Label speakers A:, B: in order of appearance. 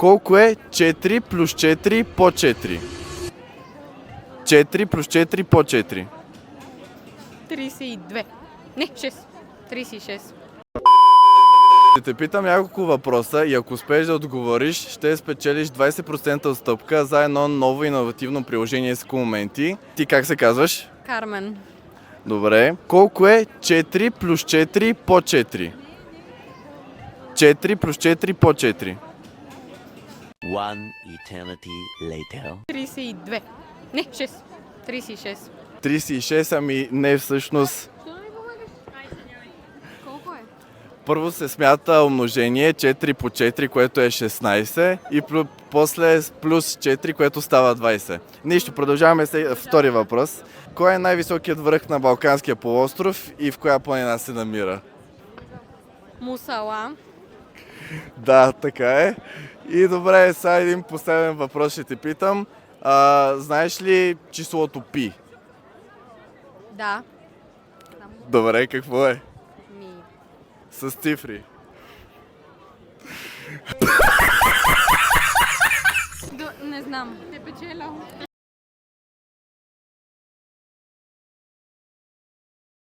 A: Колко е 4 плюс 4 по 4? 4 плюс 4 по 4.
B: 32. Не, 6. 36.
A: Ще те питам няколко въпроса и ако успееш да отговориш, ще спечелиш 20% отстъпка за едно ново иновативно приложение с моменти. Ти как се казваш?
B: Кармен.
A: Добре. Колко е 4 плюс 4 по 4? 4 плюс 4 по 4.
C: One eternity later.
B: 32. Не, 6. 36.
A: 36, ами не всъщност.
B: Що не ми помагаш? Колко е?
A: Първо се смята умножение 4 по 4, което е 16 и после плюс 4, което става 20. Нищо, продължаваме с втори въпрос. Кой е най-високият връх на Балканския полуостров и в коя планина се намира?
B: Мусала.
A: Да, така е. И добре, сега един последен въпрос ще те питам. Знаеш ли числото пи?
B: Да.
A: Добре, какво е?
B: Ми.
A: С цифри.
B: Не знам. Не печеля.